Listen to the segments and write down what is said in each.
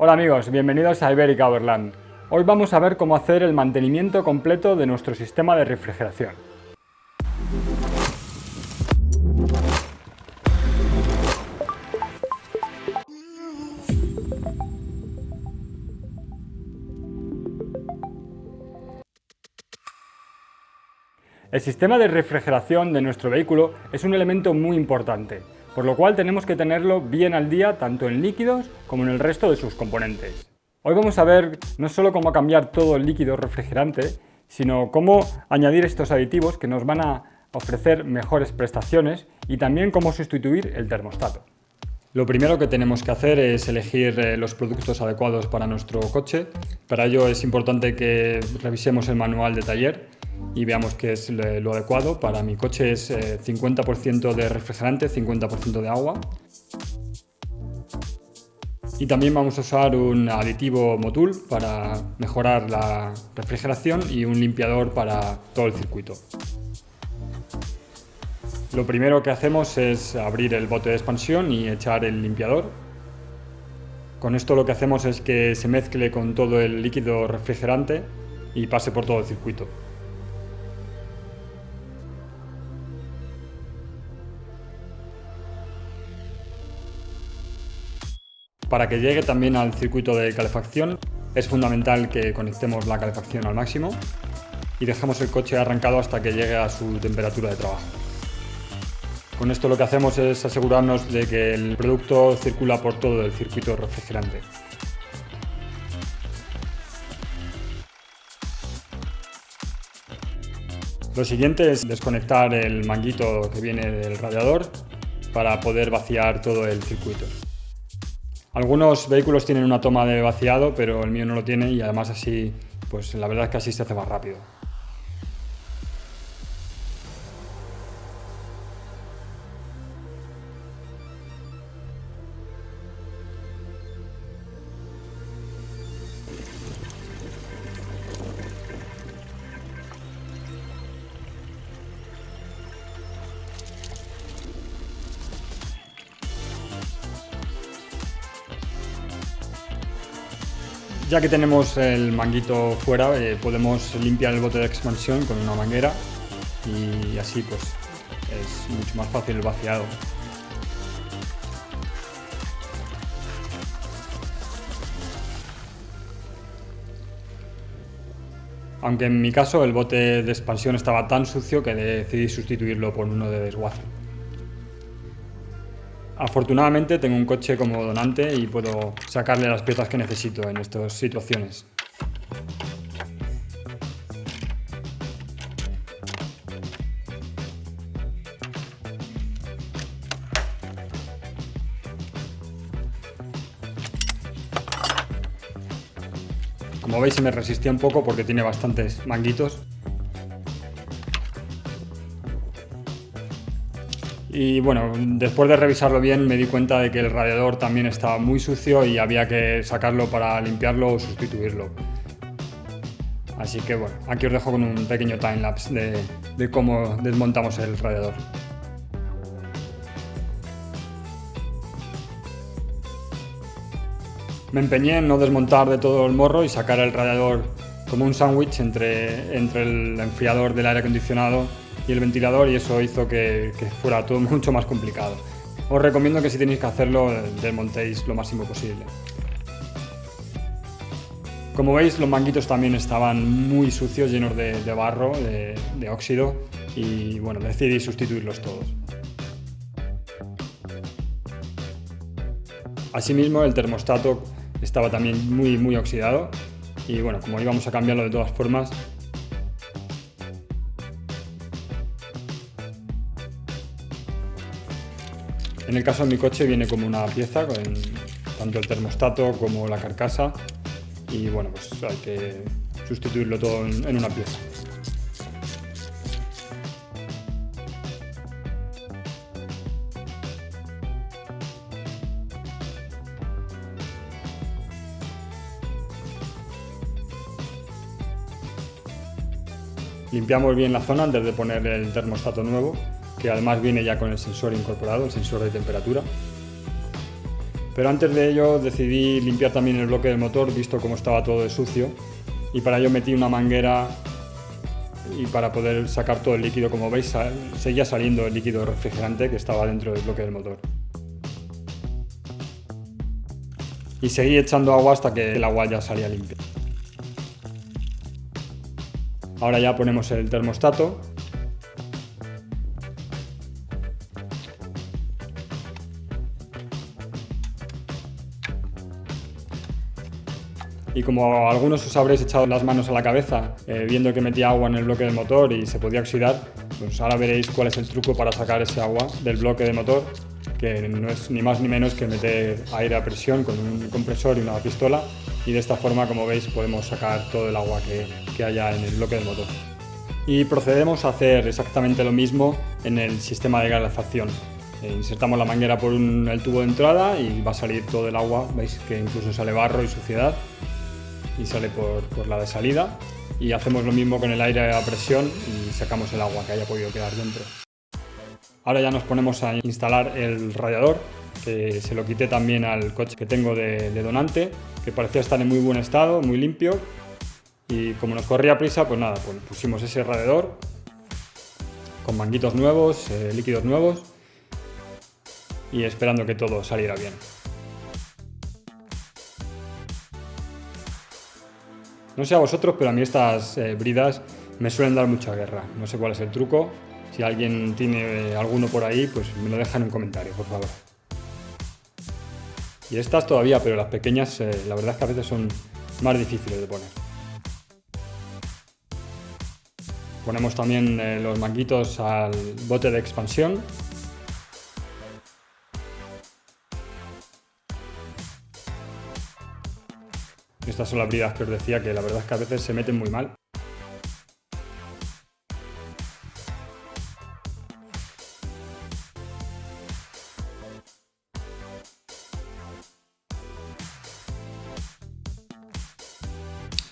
Hola amigos, bienvenidos a Ibérica Overland. Hoy vamos a ver cómo hacer el mantenimiento completo de nuestro sistema de refrigeración. El sistema de refrigeración de nuestro vehículo es un elemento muy importante, por lo cual tenemos que tenerlo bien al día tanto en líquidos como en el resto de sus componentes. Hoy vamos a ver no solo cómo cambiar todo el líquido refrigerante, sino cómo añadir estos aditivos que nos van a ofrecer mejores prestaciones y también cómo sustituir el termostato. Lo primero que tenemos que hacer es elegir los productos adecuados para nuestro coche. Para ello es importante que revisemos el manual de taller y veamos qué es lo adecuado. Para mi coche es 50% de refrigerante, 50% de agua. Y también vamos a usar un aditivo Motul para mejorar la refrigeración y un limpiador para todo el circuito. Lo primero que hacemos es abrir el bote de expansión y echar el limpiador. Con esto lo que hacemos es que se mezcle con todo el líquido refrigerante y pase por todo el circuito. Para que llegue también al circuito de calefacción, es fundamental que conectemos la calefacción al máximo y dejemos el coche arrancado hasta que llegue a su temperatura de trabajo. Con esto lo que hacemos es asegurarnos de que el producto circula por todo el circuito refrigerante. Lo siguiente es desconectar el manguito que viene del radiador para poder vaciar todo el circuito. Algunos vehículos tienen una toma de vaciado, pero el mío no lo tiene y además así, pues la verdad es que así se hace más rápido. Ya que tenemos el manguito fuera, podemos limpiar el bote de expansión con una manguera y así pues es mucho más fácil el vaciado. Aunque en mi caso el bote de expansión estaba tan sucio que decidí sustituirlo por uno de desguace. Afortunadamente tengo un coche como donante y puedo sacarle las piezas que necesito en estas situaciones. Como veis se me resistía un poco porque tiene bastantes manguitos. Y bueno, después de revisarlo bien me di cuenta de que el radiador también estaba muy sucio y había que sacarlo para limpiarlo o sustituirlo. Así que bueno, aquí os dejo con un pequeño timelapse de cómo desmontamos el radiador. Me empeñé en no desmontar de todo el morro y sacar el radiador como un sándwich entre el enfriador del aire acondicionado y el ventilador, y eso hizo que fuera todo mucho más complicado. Os recomiendo que si tenéis que hacerlo, desmontéis lo máximo posible. Como veis, los manguitos también estaban muy sucios, llenos de barro, de óxido, y bueno, decidí sustituirlos todos. Asimismo, el termostato estaba también muy oxidado, y bueno, como íbamos a cambiarlo de todas formas, en el caso de mi coche viene como una pieza con tanto el termostato como la carcasa y bueno, pues hay que sustituirlo todo en una pieza. Limpiamos bien la zona antes de poner el termostato nuevo, que además viene ya con el sensor incorporado, el sensor de temperatura. Pero antes de ello decidí limpiar también el bloque del motor, visto cómo estaba todo de sucio, y para ello metí una manguera y para poder sacar todo el líquido. Como veis, seguía saliendo el líquido refrigerante que estaba dentro del bloque del motor. Y seguí echando agua hasta que el agua ya salía limpia. Ahora ya ponemos el termostato. Y como algunos os habréis echado las manos a la cabeza viendo que metía agua en el bloque del motor y se podía oxidar, pues ahora veréis cuál es el truco para sacar ese agua del bloque de motor, que no es ni más ni menos que meter aire a presión con un compresor y una pistola, y de esta forma, como veis, podemos sacar todo el agua que haya en el bloque del motor. Y procedemos a hacer exactamente lo mismo en el sistema de calefacción. Insertamos la manguera por el tubo de entrada y va a salir todo el agua. Veis que incluso sale barro y suciedad, y sale por la de salida, y hacemos lo mismo con el aire a presión y sacamos el agua que haya podido quedar dentro. Ahora ya nos ponemos a instalar el radiador, que se lo quité también al coche que tengo de donante, que parecía estar en muy buen estado, muy limpio, y como nos corría prisa, pues nada, pues pusimos ese radiador con manguitos nuevos, líquidos nuevos, y esperando que todo saliera bien. No sé a vosotros, pero a mí estas bridas me suelen dar mucha guerra. No sé cuál es el truco. Si alguien tiene alguno por ahí, pues me lo deja en un comentario, por favor. Y estas todavía, pero las pequeñas, la verdad es que a veces son más difíciles de poner. Ponemos también los manguitos al bote de expansión. Estas son las bridas que os decía, que la verdad es que a veces se meten muy mal.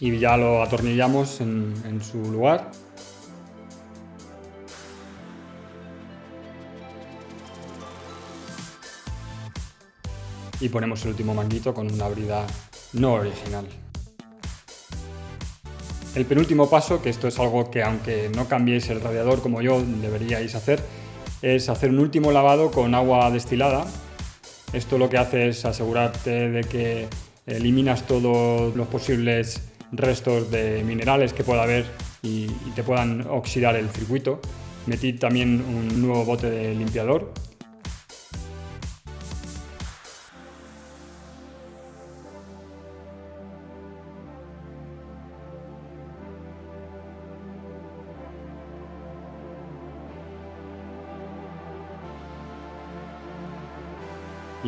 Y ya lo atornillamos en su lugar. Y ponemos el último manguito con una brida no original. El penúltimo paso, que esto es algo que aunque no cambiéis el radiador como yo deberíais hacer, es hacer un último lavado con agua destilada. Esto lo que hace es asegurarte de que eliminas todos los posibles restos de minerales que pueda haber y te puedan oxidar el circuito. Metí también un nuevo bote de limpiador.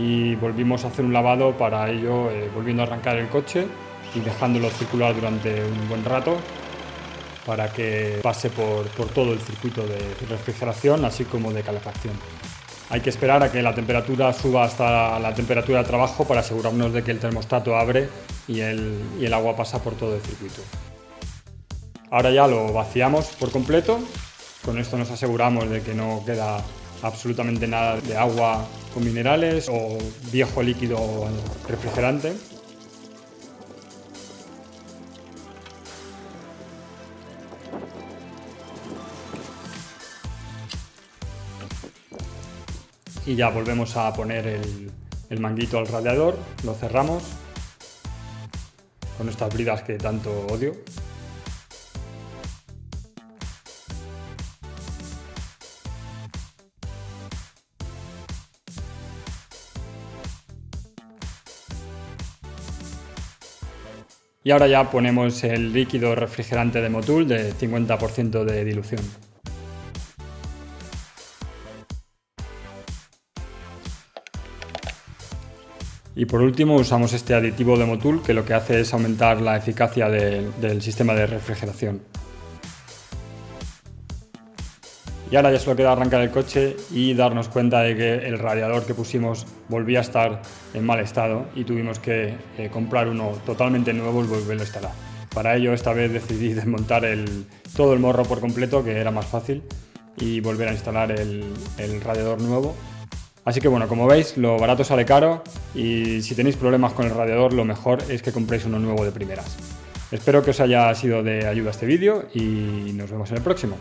Y volvimos a hacer un lavado para ello, volviendo a arrancar el coche y dejándolo circular durante un buen rato para que pase por todo el circuito de refrigeración, así como de calefacción. Hay que esperar a que la temperatura suba hasta la temperatura de trabajo para asegurarnos de que el termostato abre y el agua pasa por todo el circuito. Ahora ya lo vaciamos por completo. Con esto nos aseguramos de que no queda absolutamente nada de agua con minerales o viejo líquido refrigerante. Y ya volvemos a poner el manguito al radiador, lo cerramos con estas bridas que tanto odio. Y ahora ya ponemos el líquido refrigerante de Motul de 50% de dilución. Y por último usamos este aditivo de Motul, que lo que hace es aumentar la eficacia del sistema de refrigeración. Y ahora ya solo queda arrancar el coche y darnos cuenta de que el radiador que pusimos volvía a estar en mal estado y tuvimos que comprar uno totalmente nuevo y volverlo a instalar. Para ello esta vez decidí desmontar todo el morro por completo, que era más fácil, y volver a instalar el radiador nuevo. Así que bueno, como veis, lo barato sale caro y si tenéis problemas con el radiador, lo mejor es que compréis uno nuevo de primeras. Espero que os haya sido de ayuda este vídeo y nos vemos en el próximo.